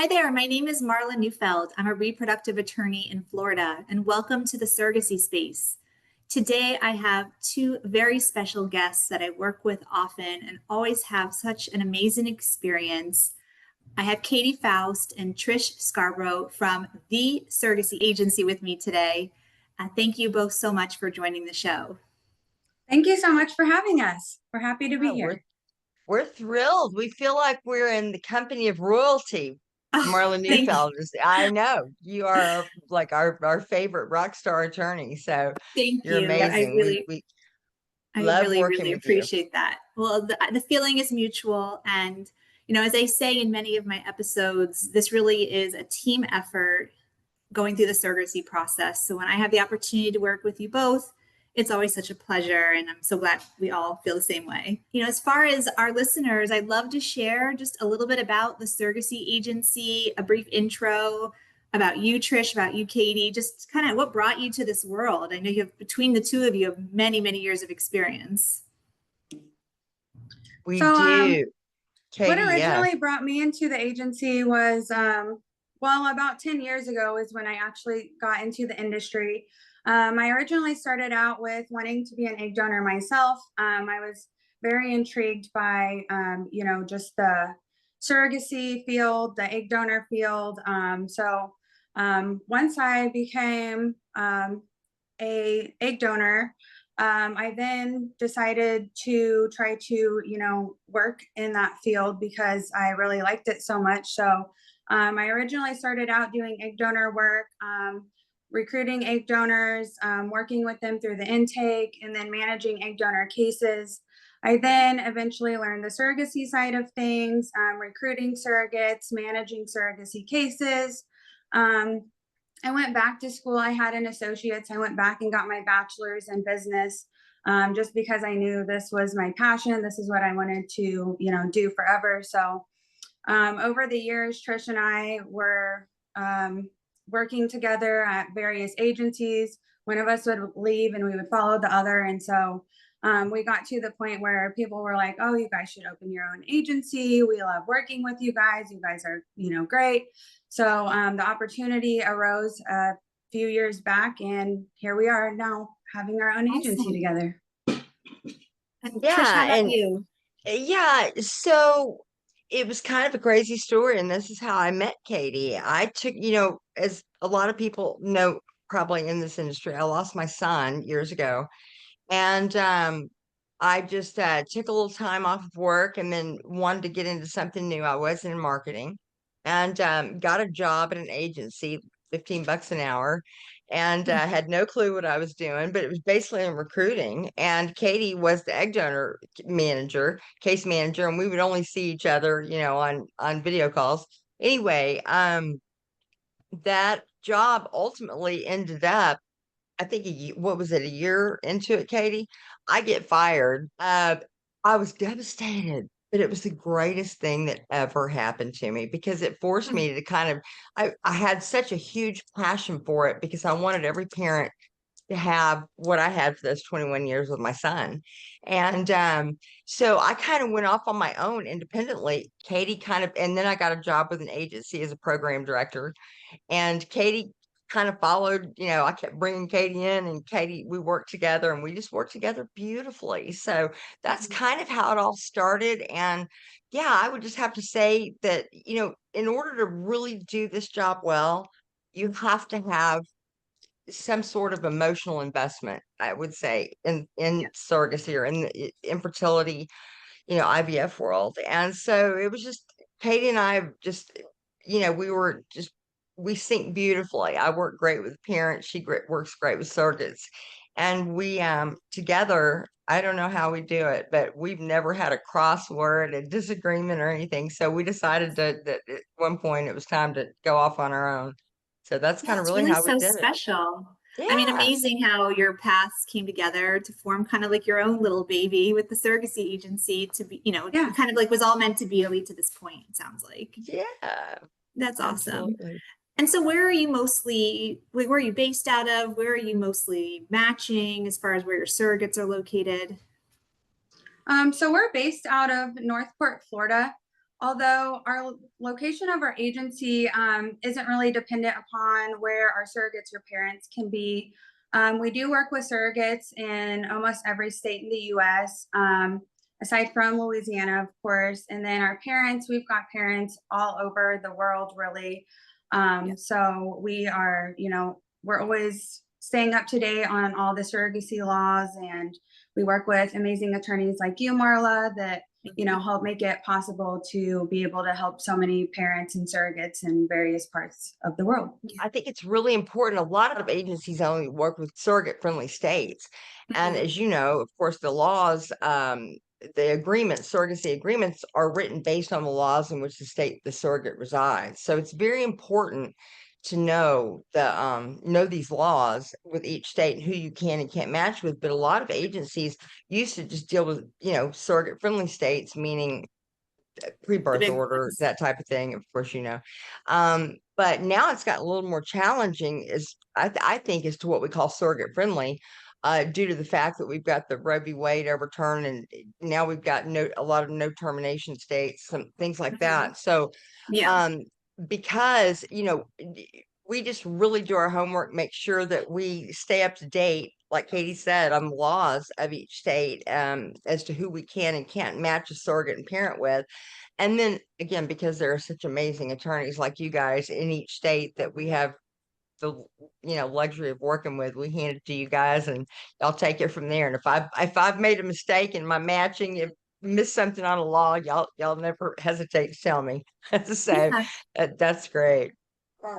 Hi there, my name is Marla Neufeld. I'm a reproductive attorney in Florida, and welcome to the Surrogacy Space. Today, I have two very special guests that I work with often and always have such an amazing experience. I have Katie Faust and Trish Scarborough from the Surrogacy Agency with me today. Thank you both so much for joining the show. Thank you so much for having us. We're happy to be Yeah, here. we're thrilled. We feel like we're in the company of royalty. Oh, Marla thank you. Neufeld is, I know you are like our favorite rock star attorney. So Thank you're you. amazing. We I love really, working really with you. appreciate that. Well, the feeling is mutual. And, as I say in many of my episodes, this really is a team effort going through the surrogacy process. So when I have the opportunity to work with you both, it's always such a pleasure. And I'm so glad we all feel the same way. As far as our listeners, I'd love to share just a little bit about the Surrogacy Agency, a brief intro about you, Trish, about you, Katie, just kind of what brought you to this world. I know you have, between the two of you, have many, many years of experience. We So, do. what Katie, yes. originally brought me into the agency was, well, about 10 years ago is when I actually got into the industry. I originally started out with wanting to be an egg donor myself. I was very intrigued by, just the surrogacy field, the egg donor field. Once I became a egg donor, I then decided to try to, work in that field because I really liked it so much. So I originally started out doing egg donor work, recruiting egg donors, working with them through the intake, and then managing egg donor cases. I then eventually learned the surrogacy side of things, recruiting surrogates, managing surrogacy cases. I went back to school. I had an associate's. I went back and got my bachelor's in business, just because I knew this was my passion. This is what I wanted to, do forever. So over the years, Trish and I were working together at various agencies. One of us would leave and we would follow the other. And so we got to the point where people were like, oh, you guys should open your own agency. We love working with you guys. You guys are, great. So the opportunity arose a few years back, and here we are now having our own agency together. And Trish, how Yeah, about and you? so it was kind of a crazy story, and this is how I met Katie. I took, as a lot of people know, probably in this industry, I lost my son years ago. And I just took a little time off of work and then wanted to get into something new. I was in marketing and got a job at an agency, 15 bucks an hour, and had no clue what I was doing, but it was basically in recruiting. And Katie was the egg donor manager, case manager, and we would only see each other, on video calls. Anyway, that job ultimately ended up, I think what was it, a year into it, Katie? I get fired. I was devastated, but it was the greatest thing that ever happened to me because it forced me to kind of, I had such a huge passion for it because I wanted every parent to have what I had for those 21 years with my son. And so I kind of went off on my own independently. Katie kind of, and then I got a job with an agency as a program director, and Katie kind of followed, I kept bringing Katie in, and Katie, we worked together and we just worked together beautifully. So that's kind of how it all started. And yeah, I would just have to say that, in order to really do this job well, you have to have some sort of emotional investment, I would say, in surrogacy or in the infertility, IVF world. And so it was just Katie and I just, we were just, we sync beautifully. I work great with parents. She works great with surrogates. And we together, I don't know how we do it, but we've never had a crossword, a disagreement or anything. So we decided that at one point it was time to go off on our own. So that's Yeah, kind of it's really really how we so did it. special. I mean, Yeah. amazing how your paths came together to form kind of like your own little baby with the surrogacy agency to be, Yeah. kind of like was all meant to be to this point, it sounds like. Yeah, That's awesome. absolutely. And so where are you based out of? Where are you mostly matching as far as where your surrogates are located? So we're based out of Northport, Florida. although our location of our agency isn't really dependent upon where our surrogates or parents can be, we do work with surrogates in almost every state in the U.S., aside from Louisiana, of course. And then our parents, we've got parents all over the world, really. So we are, we're always staying up to date on all the surrogacy laws, and we work with amazing attorneys like you, Marla, that help make it possible to be able to help so many parents and surrogates in various parts of the world. I think it's really important. A lot of agencies only work with surrogate-friendly states. And as you know, of course, the laws, the agreements, surrogacy agreements are written based on the laws in which the state the surrogate resides. So it's very important to know these laws with each state and who you can and can't match with. But a lot of agencies used to just deal with, surrogate-friendly states, meaning pre-birth order, ones. that type of thing, of course, but now it's gotten a little more challenging, is I think, as to what we call surrogate friendly, due to the fact that we've got the Roe v. Wade overturn, and now we've got a lot of no termination states, some things like that. So because we just really do our homework, make sure that we stay up to date, like Katie said, on the laws of each state, as to who we can and can't match a surrogate and parent with. And then again, because there are such amazing attorneys like you guys in each state that we have the luxury of working with, we hand it to you guys and y'all take it from there. And if I've made a mistake in my matching, if missed something on a law, y'all never hesitate to tell me. So that's great.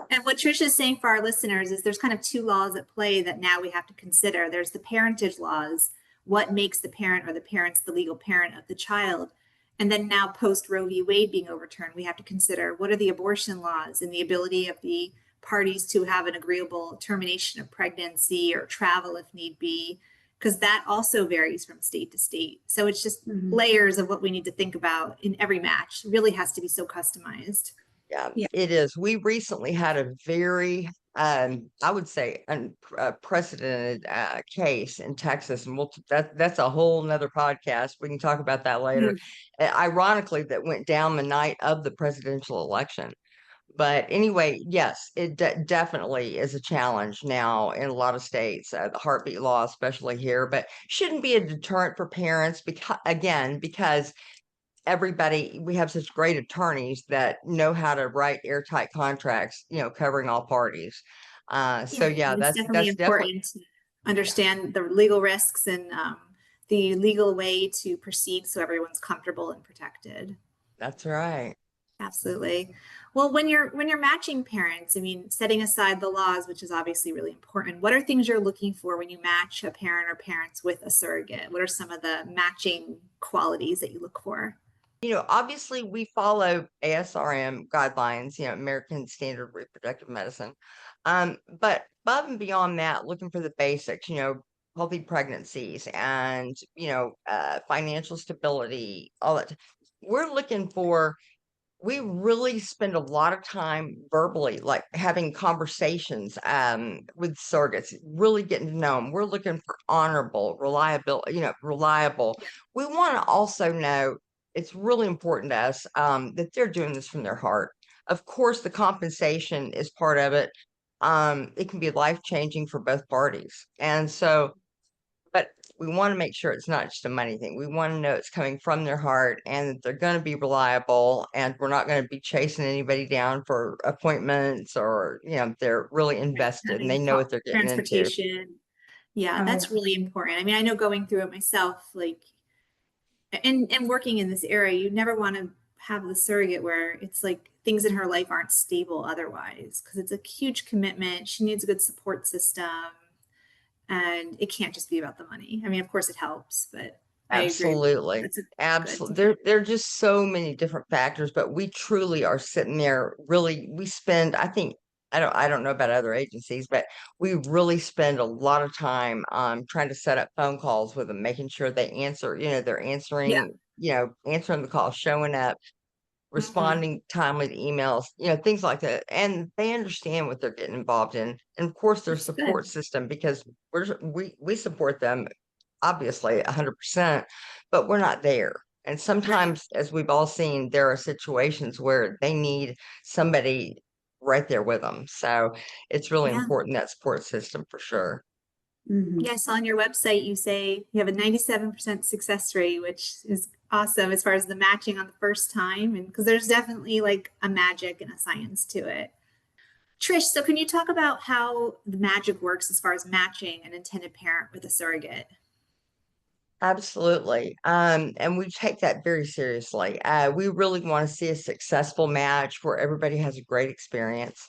And what Trish is saying for our listeners is there's kind of two laws at play that now we have to consider. There's the parentage laws, what makes the parent or the parents the legal parent of the child. And then now post Roe v. Wade being overturned, we have to consider what are the abortion laws and the ability of the parties to have an agreeable termination of pregnancy or travel if need be, because that also varies from state to state. So it's just layers of what we need to think about in every match. It really has to be so customized. Yeah, it is. We recently had a very, I would say, unprecedented case in Texas, and that's a whole nother podcast. We can talk about that later. Ironically, that went down the night of the presidential election. But anyway, yes, it definitely is a challenge now in a lot of states, the heartbeat law, especially here, but shouldn't be a deterrent for parents because we have such great attorneys that know how to write airtight contracts, covering all parties. It's definitely important to understand the legal risks and the legal way to proceed so everyone's comfortable and protected. That's right. Absolutely. Well, when you're matching parents, I mean, setting aside the laws, which is obviously really important, what are things you're looking for when you match a parent or parents with a surrogate? What are some of the matching qualities that you look for? Obviously we follow ASRM guidelines, American Standard Reproductive Medicine. But above and beyond that, looking for the basics, healthy pregnancies and, financial stability, all that. We really spend a lot of time verbally, like having conversations with surrogates, really getting to know them. We're looking for honorable, reliable. We want to also know, it's really important to us that they're doing this from their heart. Of course, the compensation is part of it. It can be life-changing for both parties. And so, but we want to make sure it's not just a money thing. We want to know it's coming from their heart and that they're going to be reliable, and we're not going to be chasing anybody down for appointments, or, they're really invested and they know what they're getting into. Transportation. Yeah, that's really important. I mean, I know going through it myself, like, and working in this area, you never want to have the surrogate where it's like things in her life aren't stable otherwise, because it's a huge commitment. She needs a good support system. And it can't just be about the money. I mean, of course it helps, but absolutely. Absolutely. There are just so many different factors, but we truly are sitting there. Really, we spend, I think, I don't know about other agencies, but we really spend a lot of time trying to set up phone calls with them, making sure they answer, they're answering, answering the call, showing up, responding timely to emails, things like that. And they understand what they're getting involved in. And of course, their support system, because we support them obviously 100%, but we're not there. And sometimes, as we've all seen, there are situations where they need somebody right there with them. So it's really Yeah. important, that support system for sure. Mhm. Yeah, I saw on your website you say you have a 97% success rate, which is awesome as far as the matching on the first time. And because there's definitely like a magic and a science to it. Trish, so can you talk about how the magic works as far as matching an intended parent with a surrogate? Absolutely. And we take that very seriously. We really want to see a successful match where everybody has a great experience.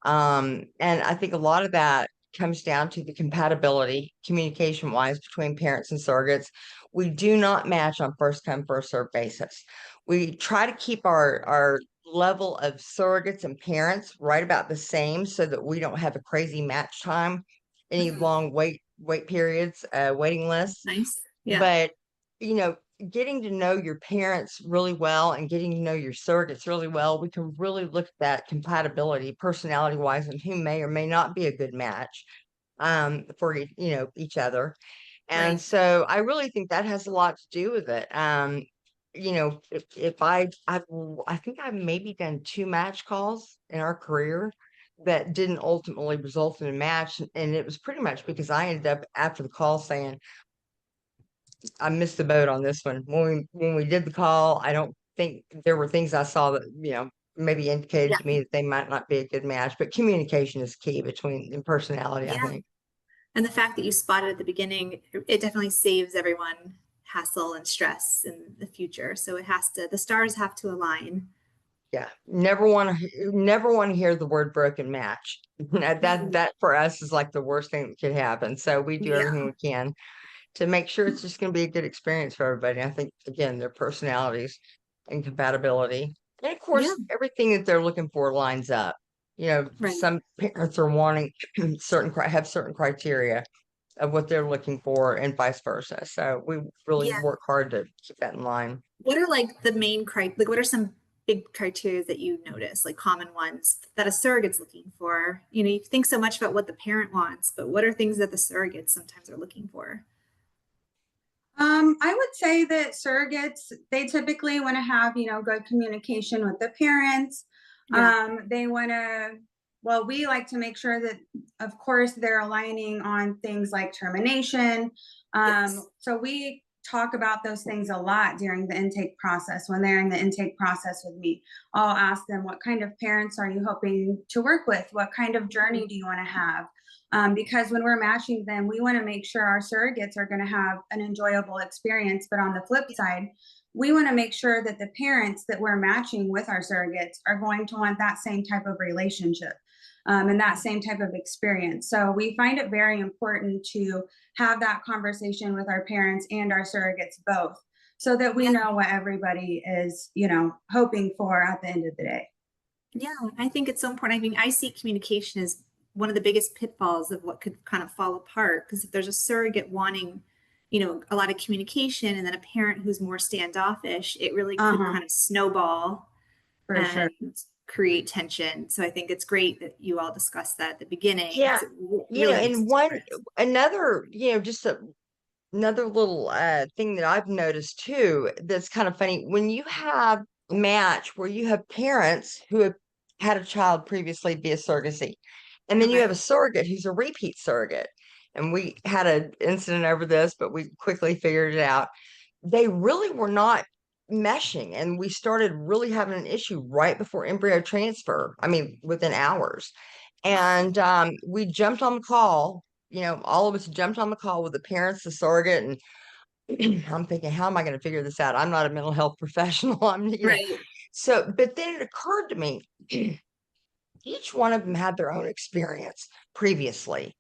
And I think a lot of that comes down to the compatibility, communication wise, between parents and surrogates. We do not match on first come, first served basis. We try to keep our level of surrogates and parents right about the same so that we don't have a crazy match time, any Mhm. long wait periods, waiting lists. Nice. Yeah. But, you know, getting to know your parents really well and getting to know your surrogates really well, we can really look at that compatibility, personality wise, and who may or may not be a good match for each other. And Right. so I really think that has a lot to do with it. If I think I've maybe done 2 match calls in our career that didn't ultimately result in a match, and it was pretty much because I ended up after the call saying, I missed the boat on this one. When we did the call, I don't think there were things I saw that, maybe indicated Yeah. to me that they might not be a good match, but communication is key between in personality, I Yeah. think. And the fact that you spotted at the beginning, it definitely saves everyone hassle and stress in the future. So the stars have to align. Yeah. Never want to hear the word broken match. That Mhm. that for us is like the worst thing that could happen. So we do Yeah. everything we can to make sure it's just going to be a good experience for everybody. I think again, their personalities and compatibility, and of Yeah. course, everything that they're looking for lines up. Right. Some parents are wanting have certain criteria of what they're looking for, and vice versa. So we really Yeah. work hard to keep that in line. What are like the main like what are some big criteria that you notice, like common ones that a surrogate's looking for? You think so much about what the parent wants, but what are things that the surrogates sometimes are looking for? I would say that surrogates, they typically want to have, good communication with the parents. Yeah. They want to, well, we like to make sure that, of course, they're aligning on things like termination. Yes. So we talk about those things a lot during the intake process. When they're in the intake process with me, I'll ask them, what kind of parents are you hoping to work with? What kind of journey do you want to have? Because when we're matching them, we want to make sure our surrogates are going to have an enjoyable experience. But on the flip side, we want to make sure that the parents that we're matching with our surrogates are going to want that same type of relationship and that same type of experience. So we find it very important to have that conversation with our parents and our surrogates both so that we Yeah. know what everybody is, hoping for at the end of the day. Yeah, I think it's so important. I mean, I see communication as one of the biggest pitfalls of what could kind of fall apart. Because if there's a surrogate wanting, a lot of communication and then a parent who's more standoffish, it really could Uh-huh, kind of snowball for sure. and create tension. So I think it's great that you all discussed that at the beginning Yeah, because it really makes a and difference. another, just another little thing that I've noticed too that's kind of funny when you have a match where you have parents who have had a child previously via surrogacy, and then you have Okay. a surrogate who's a repeat surrogate. And we had an incident over this, but we quickly figured it out. They really were not meshing, and we started really having an issue right before embryo transfer. I mean, within hours. And we jumped on the call. All of us jumped on the call with the parents, the surrogate, and I'm thinking, how am I going to figure this out? I'm not a mental health professional. Right. So, but then it occurred to me, each one of them had their own experience previously,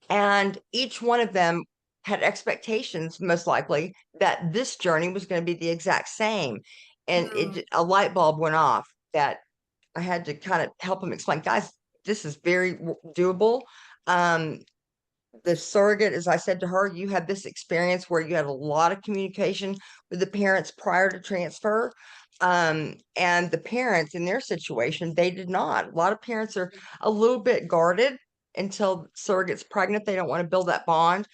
and each one of them had expectations, most likely, that this journey was going to be the exact same. And Mm, a light bulb went off that I had to kind of help them explain, guys, this is very doable. Um, the surrogate, as I said to her, you had this experience where you had a lot of communication with the parents prior to transfer. And the parents in their situation, they did not. A lot of parents are a little bit guarded until surrogate's pregnant. They don't want to build that bond.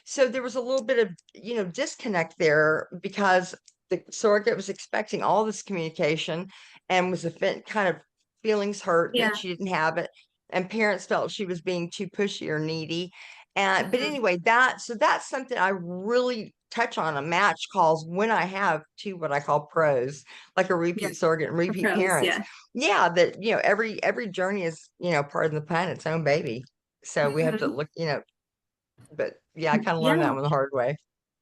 So there was a little bit of, disconnect there because the surrogate was expecting all this communication and was kind of feelings hurt Yeah. that she didn't have it. And parents felt she was being too pushy or needy. And but Mhm. anyway, that's something I really touch on match calls when I have two what I call pros, like a Yeah. repeat surrogate and For repeat pros, parents. yeah. Yeah, that every journey is, part of the planet's own baby. So we have to Mhm. look, but yeah, I kind of learned that Yeah. one the hard way.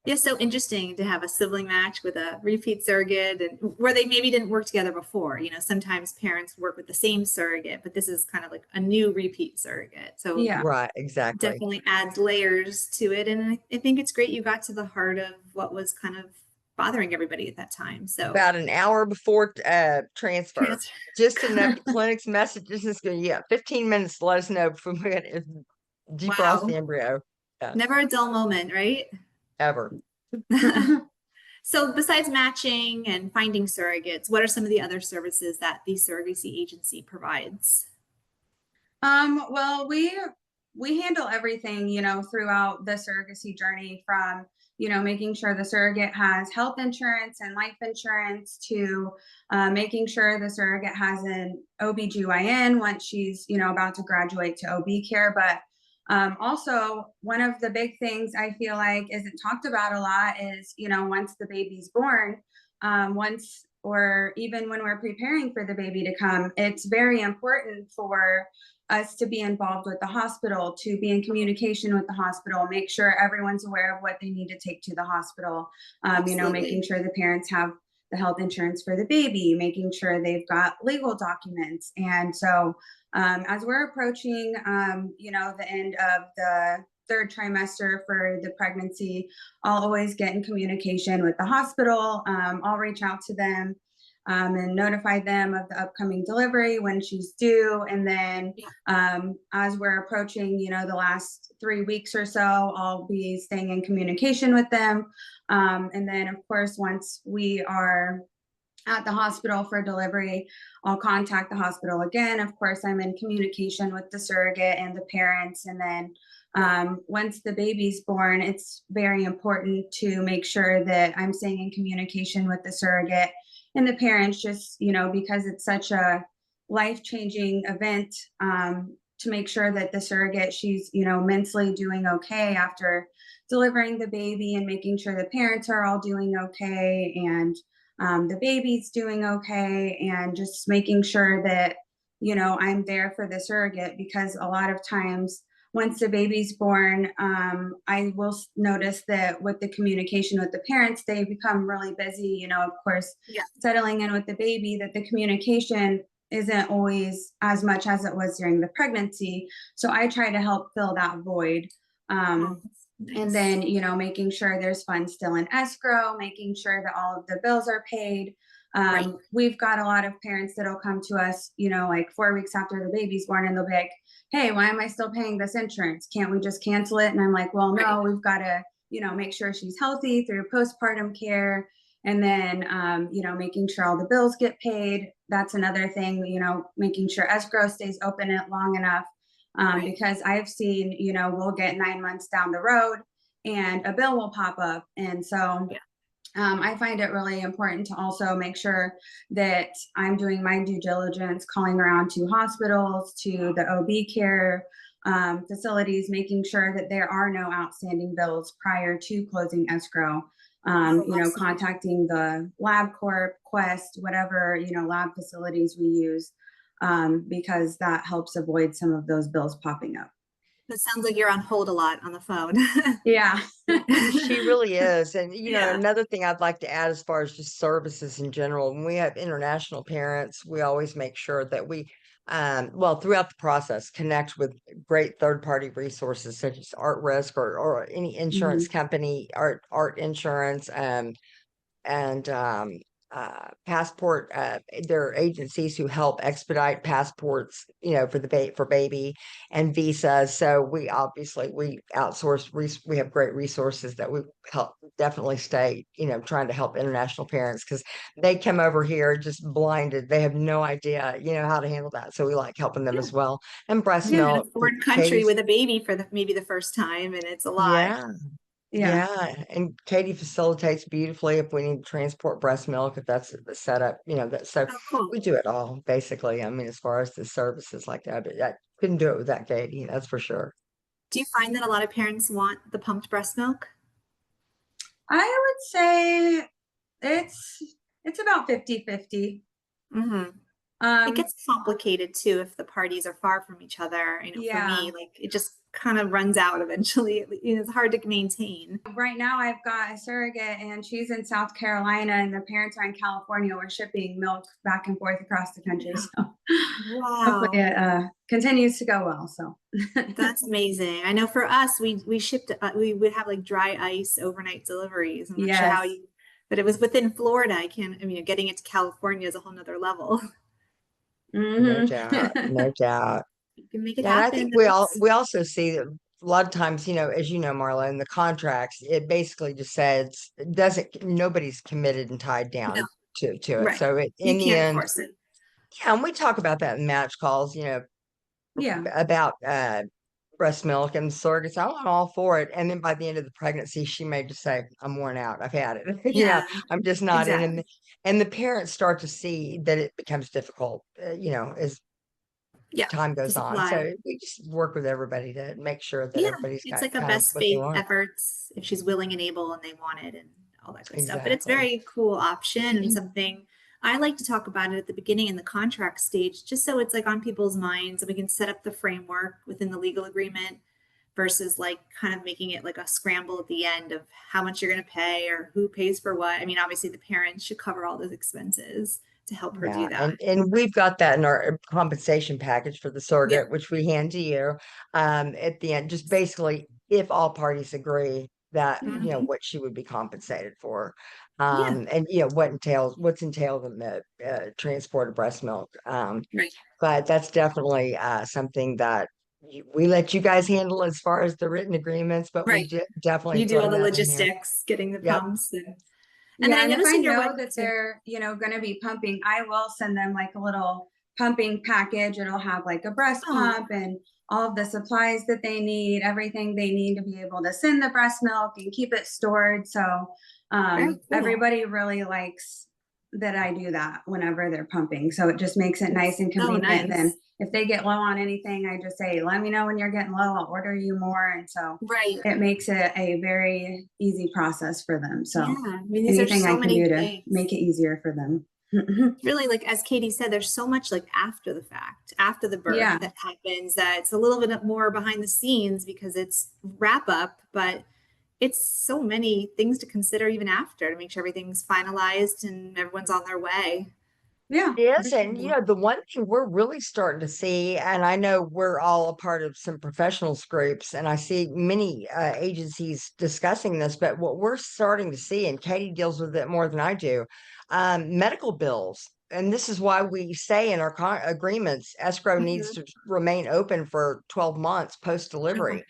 Yeah, so interesting to have a sibling match with a repeat surrogate and where they maybe didn't work together before. Sometimes parents work with the same surrogate, but this is kind of like a new repeat surrogate. So Yeah. Right, exactly. definitely adds layers to it. And I think it's great you got to the heart of what was kind of bothering everybody at that time. So About an hour before transfer, trans- just enough the clinic's messages is going to, 15 minutes to let us know before we defrost the wow. embryo. Yeah, Never a dull moment, right? ever. So besides matching and finding surrogates, what are some of the other services that the surrogacy agency provides? Well, we handle everything, throughout the surrogacy journey, from, making sure the surrogate has health insurance and life insurance, to making sure the surrogate has an OBGYN once she's, about to graduate to OB care. But also, one of the big things I feel like isn't talked about a lot is, once the baby's born, once or even when we're preparing for the baby to come, it's very important for us to be involved with the hospital, to be in communication with the hospital, make sure everyone's aware of what they need to take to the hospital, making Absolutely. sure the parents have the health insurance for the baby, making sure they've got legal documents. And so as we're approaching, the end of the third trimester for the pregnancy, I'll always get in communication with the hospital. I'll reach out to them and notify them of the upcoming delivery when she's due. And then Yeah. as we're approaching, the last 3 weeks or so, I'll be staying in communication with them. And then, of course, once we are at the hospital for delivery, I'll contact the hospital again. Of course, I'm in communication with the surrogate and the parents. And then once the baby's born, it's very important to make sure that I'm staying in communication with the surrogate and the parents, just, because it's such a life-changing event, to make sure that the surrogate, she's, mentally doing okay after delivering the baby, and making sure the parents are all doing okay, and the baby's doing okay, and just making sure that, I'm there for the surrogate, because a lot of times once the baby's born, I will notice that with the communication with the parents, they become really busy, of course, Yeah. settling in with the baby, that the communication isn't always as much as it was during the pregnancy. So I try to help fill that void. Oh, And nice. then, making sure there's funds still in escrow, making sure that all of the bills are paid. Right. We've got a lot of parents that'll come to us, like 4 weeks after the baby's born, and they'll be like, hey, why am I still paying this insurance? Can't we just cancel it? And I'm like, well, Right. no, we've got to, make sure she's healthy through postpartum care. And then, making sure all the bills get paid. That's another thing, making sure escrow stays open long enough. Right. Because I've seen, we'll get 9 months down the road and a bill will pop up. And so Yeah. I find it really important to also make sure that I'm doing my due diligence, calling around to hospitals, to the OB care facilities, making sure that there are no outstanding bills prior to closing escrow. Oh, awesome. Contacting the LabCorp, Quest, whatever, lab facilities we use, because that helps avoid some of those bills popping up. That sounds like you're on hold a lot on the phone. Yeah. She really is. And, Yeah. another thing I'd like to add as far as just services in general, when we have international parents, we always make sure that we, throughout the process, connect with great third-party resources such as Art Risk, or any insurance Mhm. company, art insurance, and passport. There are agencies who help expedite passports, for for baby and visas. So we outsource. We have great resources that we help definitely stay, trying to help international parents, because they come over here just blinded. They have no idea, how to handle that. So we like helping them Yeah. as well. And breast Yeah. In a milk. foreign country Katie's, with a baby for maybe the first time, and it's a lot. yeah. Yeah. Yeah, and Katie facilitates beautifully if we need to transport breast milk, if that's the setup, that so Oh, cool. we do it all basically. I mean, as far as the services like that, but I couldn't do it without Katie, that's for sure. Do you find that a lot of parents want the pumped breast milk? I would say it's it's about 50-50. Mm-hmm. It Um, gets complicated too if the parties are far from each other. For yeah. me, like it just kind of runs out eventually. It's hard to maintain. Right now I've got a surrogate and she's in South Carolina and the parents are in California. We're shipping milk back and forth across the country. So hopefully Wow, it continues to go well. So that's amazing. I know for us, we shipped we would have like dry ice overnight deliveries. I'm not sure how yes. you, but it was within Florida. I mean, getting it to California is a whole nother level. No Hmm. doubt, no doubt. You can make it Yeah, and I happen. think That works. we also see that a lot of times, as you know, Marla, in the contracts, it basically just says it doesn't nobody's committed and tied No, down to it. right. So You in the can't end, force it. yeah, and we talk about that in match calls, Yeah. about breast milk and surrogates. I'm all for it. And then by the end of the pregnancy, she may just say, I'm worn out. I've had it. Yeah, I'm just not in. exactly. And the parents start to see that it becomes difficult, as Yeah, time to goes on. supply. So we just work with everybody to make sure that Yeah, everybody's it's got like a kind of best what they faith want. efforts if she's willing and able and they want it and all that good stuff. But it's Exactly. very cool option and something I like to talk about it at the beginning in the contract stage, just so it's like on people's minds and we can set up the framework within the legal agreement versus like kind of making it like a scramble at the end of how much you're going to pay or who pays for what. I mean, obviously the parents should cover all those expenses to help her do Yeah, that. and we've got that in our compensation package for the Yeah. surrogate, which we hand to you at the end. Just basically, if all parties agree that Mhm. what she would be compensated for, Yeah. and what's entailed in the transport of breast milk. Right. But that's definitely something that we let you guys handle as far as the written agreements, but we Right. definitely You do all throw the that in there. logistics, getting the Yep, pumps and then Yeah, I and if noticed I in your know that website. they're, going to be pumping, I will send them like a little pumping package. It'll have like a breast Oh, pump and all of the supplies that they need, everything they need to be able to send the breast milk and keep it stored. So very cool. everybody really likes that I do that whenever they're pumping. So it just makes it nice and So convenient. Then nice. if they get low on anything, I just say, let me know when you're getting low. I'll order you more. And so Right. it makes it a very easy process for them. Yeah. So I mean, these are anything I so can many do to things. make it easier for them. Really, like as Katie said, there's so much like after the fact, after the birth Yeah, that happens that it's a little bit more behind the scenes because it's wrap up, but it's so many things to consider even after to make sure everything's finalized and everyone's on their way. yeah, for yes, and sure. the one thing we're really starting to see, and I know we're all a part of some professionals groups, and I see many agencies discussing this, but what we're starting to see, and Katie deals with it more than I do, medical bills. And this is why we say in our agreements, escrow needs Mhm. to remain open for 12 months post Oh, delivery.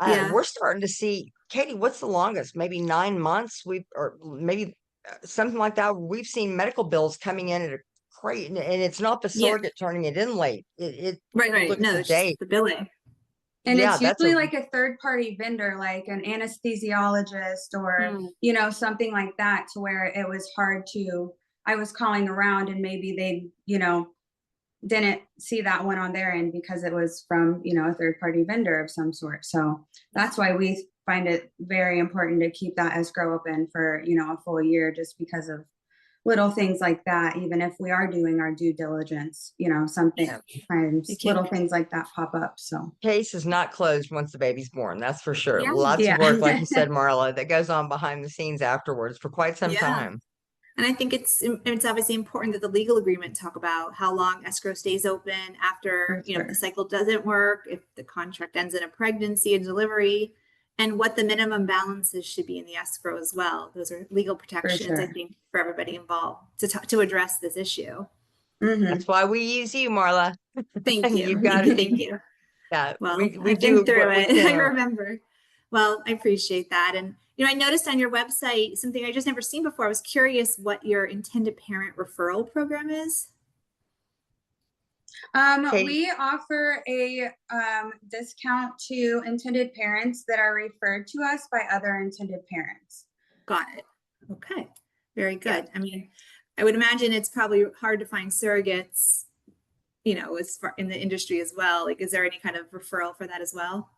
yeah. We're starting to see, Katie, what's the longest? Maybe 9 months? Or maybe something like that. We've seen medical bills coming in at a great, and it's not the Yeah. surrogate turning it in late. Right, You right. look at No, the it's just date. the billing. And Yeah, it's that's usually a like a third party vendor, like an anesthesiologist or, Mm, something like that, to where it was hard to, I was calling around and maybe they, didn't see that one on their end because it was from, a third party vendor of some sort. So yeah. that's why we find it very important to keep that escrow open for, a full year, just because of little things like that. Even if we are doing our due diligence, something Yeah. You times can't. little things like that pop up. So case is not closed once the baby's born. That's for sure. Yeah. Lots of yeah. work, like you said, Marla, that goes on behind the scenes afterwards for quite some Yeah. time. And I think it's obviously important that the legal agreement talk about how long escrow stays open For after, if the sure. cycle doesn't work, if the contract ends in a pregnancy and delivery, and what the minimum balances should be in the escrow as well. Those are legal For protections, I sure. think, for everybody involved to address this issue. Hmm. That's why we use you, Marla. Thank And you. you've got Thank to you. be, Thank you. yeah, Well, we I've been do through what we it. I can. remember. Well, I appreciate that. And, I noticed on your website something I just never seen before. I was curious what your intended parent referral program is. Katie? We offer a discount to intended parents that are referred to us by other intended parents. Got it. Okay. Very Yeah. good. I mean, I would imagine it's probably hard to find surrogates, as far in the industry as well. Like, is there any kind of referral for that as well?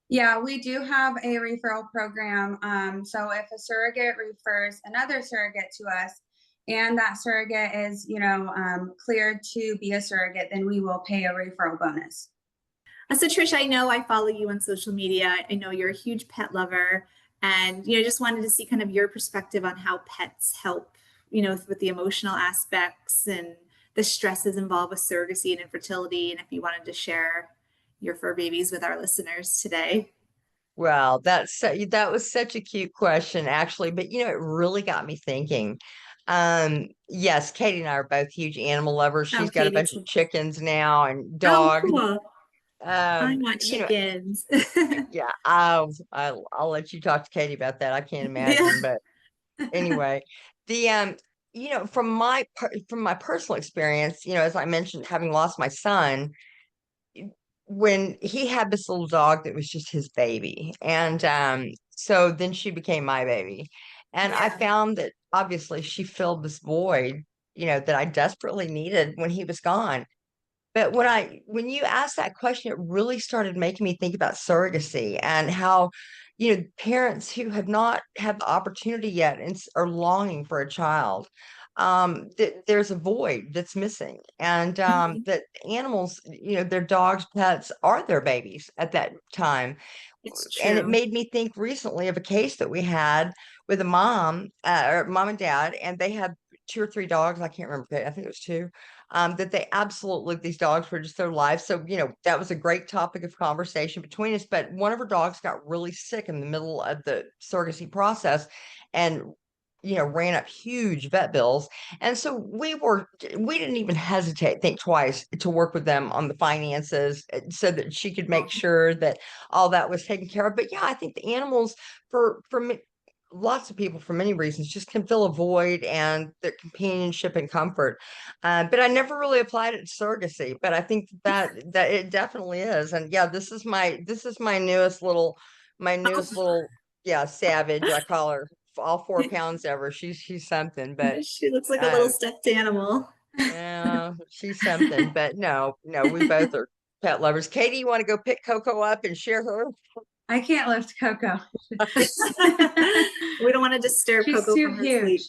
Yeah, we do have a referral program. So if a surrogate refers another surrogate to us, and that surrogate is, cleared to be a surrogate, then we will pay a referral bonus. So Trish, I know I follow you on social media. I know you're a huge pet lover, and just wanted to see kind of your perspective on how pets help, with the emotional aspects and the stresses involved with surrogacy and infertility, and if you wanted to share your fur babies with our listeners today. Well, that was such a cute question, actually, but it really got me thinking. Yes, Katie and I are both huge animal lovers. Oh, She's got a Katie bunch of too. chickens now and Oh, dogs. cool. I Um, want you know, chickens. yeah, I'll let you talk to Katie about that. I can't Yeah. imagine, but anyway, the from my personal experience, as I mentioned, having lost my son, when he had this little dog that was just his baby, and so then she became my baby, and I Yeah. found that obviously she filled this void, that I desperately needed when he was gone. But when you asked that question, it really started making me think about surrogacy and how, parents who have not had the opportunity yet and are longing for a child, that there's a void that's missing, and Mhm. that animals, their dogs, pets are their babies at that time. It's And it true. made me think recently of a case that we had with a mom, or mom and dad, and they had two or three dogs. I can't remember. I think it was two. That they absolutely, these dogs were just their life. So, that was a great topic of conversation between us. But one of her dogs got really sick in the middle of the surrogacy process and, ran up huge vet bills. And so we didn't even hesitate, think twice to work with them on the finances, so that she could make sure that all that was taken care of. But yeah, I think the animals, for me, lots of people, for many reasons, just can fill a void and their companionship and comfort. But I never really applied it to surrogacy. But I think that it definitely is. And yeah, this is my newest little, yeah, savage. I call her, all 4 pounds ever. She's something. But She looks like a uh, little stuffed animal. yeah, she's something. But no, no, we both are pet lovers. Katie, you want to go pick Coco up and share her? I can't lift Coco. We don't want to disturb She's Coco too from her sleep. huge.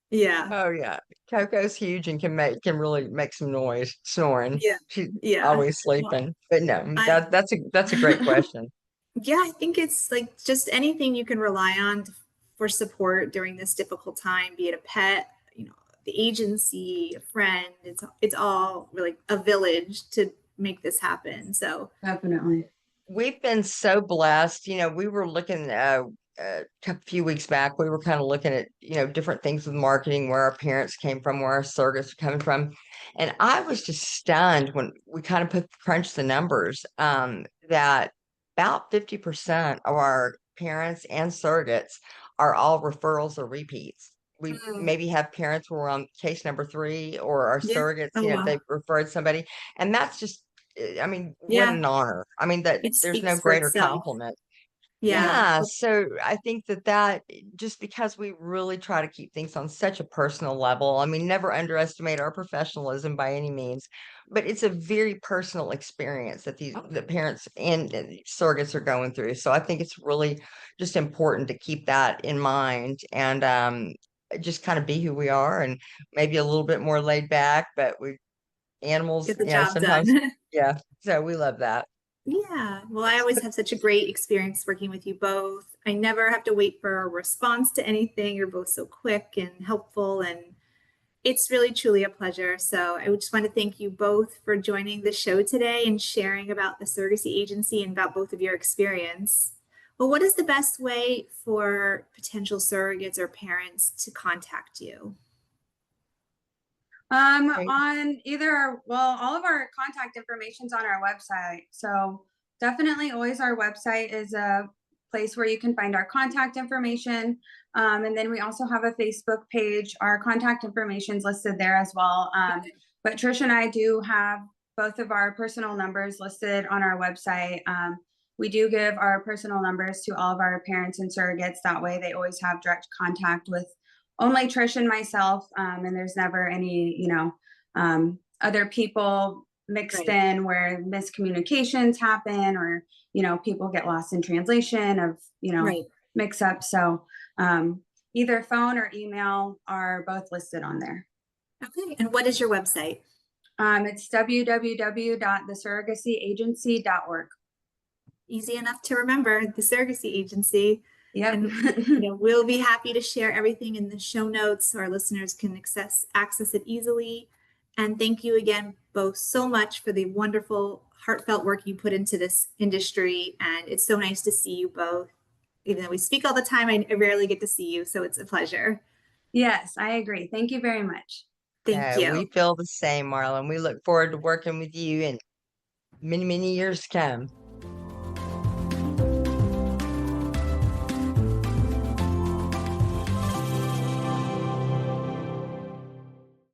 Yeah. Oh yeah, Coco's huge and can really make some noise snoring. Yeah. She's Yeah. always Well, sleeping. But no, I, that's a great question. yeah, I think it's like just anything you can rely on for support during this difficult time, be it a pet, the agency, a friend. It's all really a village to make this happen. So Definitely. We've been so blessed. We were looking a few weeks back. We were kind of looking at different things with marketing, where our parents came from, where our surrogates are coming from, and I was just stunned when we kind of crunched the numbers. That about 50% of our parents and surrogates are all referrals or repeats. We mm, maybe have parents who are on case number 3, or our yeah. surrogates, Oh wow. they've referred somebody, and that's just, I mean, what Yeah. an honor. I mean, that It there's no speaks for greater itself. compliment. Yeah. Yeah, so I think that just because we really try to keep things on such a personal level, I mean, never underestimate our professionalism by any means, but it's a very personal experience that the parents and surrogates are going through. So I think it's really just important to keep that in mind, and just kind of be who we are, and maybe a little bit more laid back, but we animals, Get the job sometimes, done. yeah. So we love that. Yeah. Well, I always have such a great experience working with you both. I never have to wait for a response to anything. You're both so quick and helpful, and it's really truly a pleasure. So I would just want to thank you both for joining the show today and sharing about the surrogacy agency and about both of your experience. Well, what is the best way for potential surrogates or parents to contact you? Right. On all of our contact information's on our website. So definitely always our website is a place where you can find our contact information. And then we also have a Facebook page. Our contact information's listed there as well. But Trish and I do have both of our personal numbers listed on our website. We do give our personal numbers to all of our parents and surrogates. That way they always have direct contact with only Trish and myself. And there's never any, other people mixed in where miscommunications happen, or, people get lost in translation of, mix up. So either phone or email are both listed on there. Okay. And what is your website? It's www.thesurrogacyagency.org. Easy enough to remember, the Surrogacy Agency. Yep. And we'll be happy to share everything in the show notes so our listeners can access it easily. And thank you again both so much for the wonderful, heartfelt work you put into this industry. And it's so nice to see you both. Even though we speak all the time, I rarely get to see you, so it's a pleasure. Yes, I agree. Thank you very much. Thank you. We feel the same, Marla, and we look forward to working with you in many, many years to come.